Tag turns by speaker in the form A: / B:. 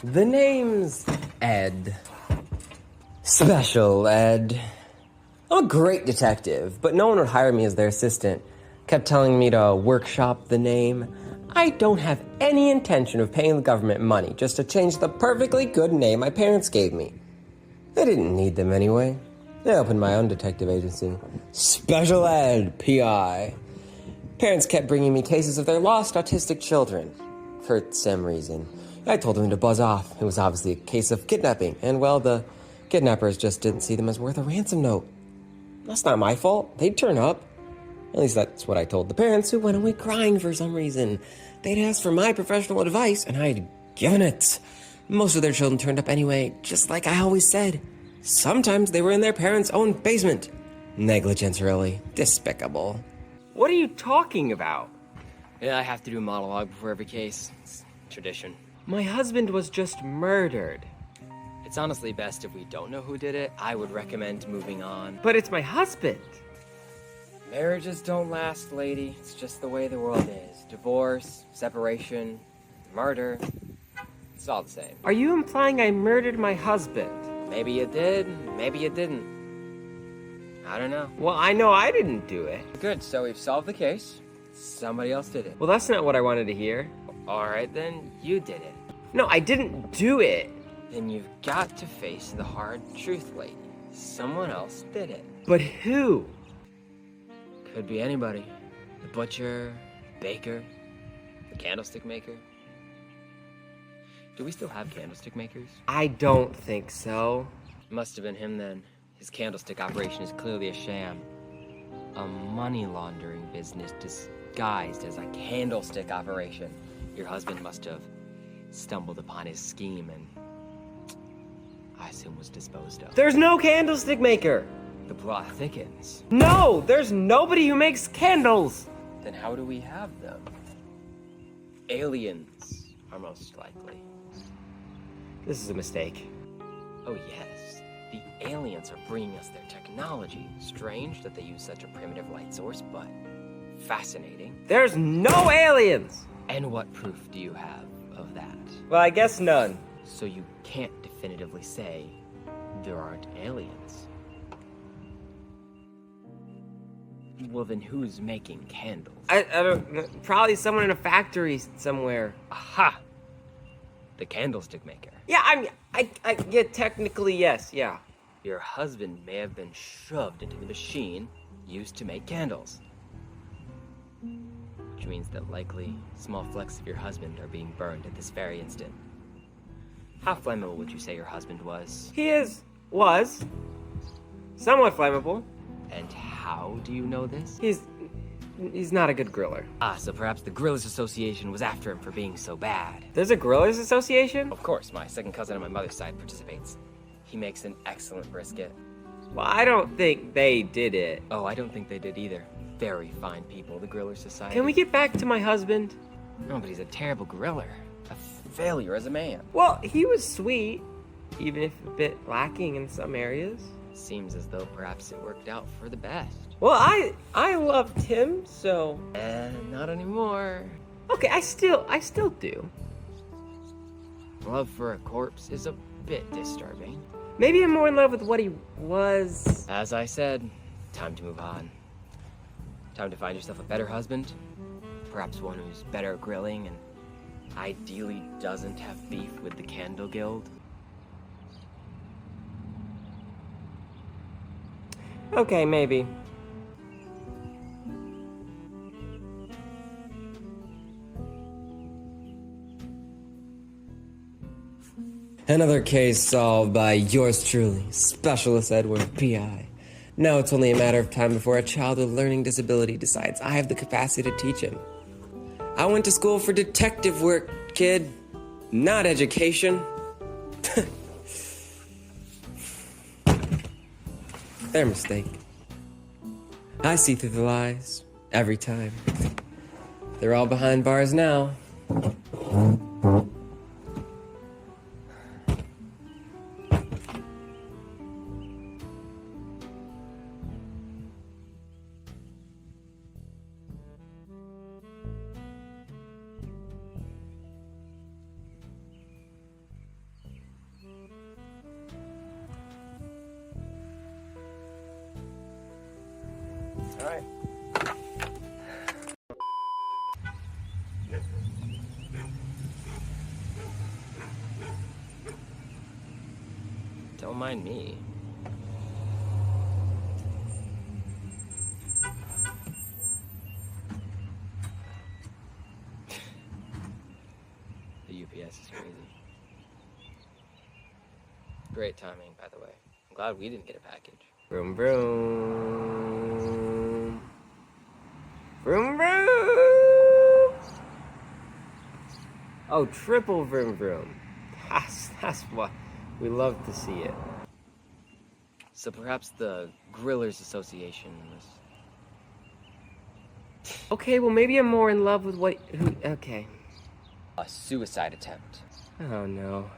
A: The name's Ed. Special Ed. I'm a great detective, but no one would hire me as their assistant. Kept telling me to workshop the name. I don't have any intention of paying the government money just to change the perfectly good name my parents gave me. I didn't need them anyway. I opened my own detective agency. Special Ed, PI. Parents kept bringing me cases of their lost autistic children. For some reason. I told them to buzz off. It was obviously a case of kidnapping, and well, the kidnappers just didn't see them as worth a ransom note. That's not my fault. They'd turn up. At least that's what I told the parents, who went away crying for some reason. They'd asked for my professional advice, and I'd given it. Most of their children turned up anyway, just like I always said. Sometimes they were in their parents' own basement. Negligence, really. Despicable. What are you talking about?
B: Yeah, I have to do a monologue before every case. It's tradition.
A: My husband was just murdered.
B: It's honestly best if we don't know who did it. I would recommend moving on.
A: But it's my husband.
B: Marriages don't last, lady. It's just the way the world is. Divorce, separation, murder. It's all the same.
A: Are you implying I murdered my husband?
B: Maybe you did, maybe you didn't. I don't know.
A: Well, I know I didn't do it.
B: Good, so we've solved the case. Somebody else did it.
A: Well, that's not what I wanted to hear.
B: Alright, then you did it.
A: No, I didn't do it.
B: Then you've got to face the hard truth, lady. Someone else did it.
A: But who?
B: Could be anybody. The butcher, baker, the candlestick maker. Do we still have candlestick makers?
A: I don't think so.
B: Must have been him then. His candlestick operation is clearly a sham. A money laundering business disguised as a candlestick operation. Your husband must have stumbled upon his scheme and I assume was disposed of.
A: There's no candlestick maker.
B: The plot thickens.
A: No, there's nobody who makes candles.
B: Then how do we have them? Aliens are most likely.
A: This is a mistake.
B: Oh yes, the aliens are bringing us their technology. Strange that they use such a primitive light source, but fascinating.
A: There's no aliens.
B: And what proof do you have of that?
A: Well, I guess none.
B: So you can't definitively say there aren't aliens. Well, then who's making candles?
A: I don't know. Probably someone in a factory somewhere.
B: Aha! The candlestick maker.
A: Yeah, yeah, technically, yes, yeah.
B: Your husband may have been shoved into the machine used to make candles. Which means that likely small flecks of your husband are being burned at this very instant. How flammable would you say your husband was?
A: He was somewhat flammable.
B: And how do you know this?
A: He's not a good griller.
B: Ah, so perhaps the Grillers Association was after him for being so bad.
A: There's a grillers association?
B: Of course, my second cousin on my mother's side participates. He makes an excellent brisket.
A: Well, I don't think they did it.
B: Oh, I don't think they did either. Very fine people, the Griller Society.
A: Can we get back to my husband?
B: No, but he's a terrible griller. A failure as a man.
A: Well, he was sweet, even if a bit lacking in some areas.
B: Seems as though perhaps it worked out for the best.
A: Well, I loved him, so...
B: Not anymore.
A: Okay, I still do.
B: Love for a corpse is a bit disturbing.
A: Maybe I'm more in love with what he was.
B: As I said, time to move on. Time to find yourself a better husband. Perhaps one who's better at grilling and ideally doesn't have beef with the Candle Guild.
A: Okay, maybe. Another case solved by yours truly, Specialist Edward, P.I. Now it's only a matter of time before a child with learning disability decides I have the capacity to teach him. I went to school for detective work, kid, not education. Their mistake. I see through the lies every time. They're all behind bars now.
B: Don't mind me. The UPS is crazy. Great timing, by the way. I'm glad we didn't get a package. Vroom vroom. Vroom vroom. Oh, triple vroom vroom. That's what we love to see it. So perhaps the Grillers Association was. Okay, well maybe I'm more in love with okay. A suicide attempt. Oh no.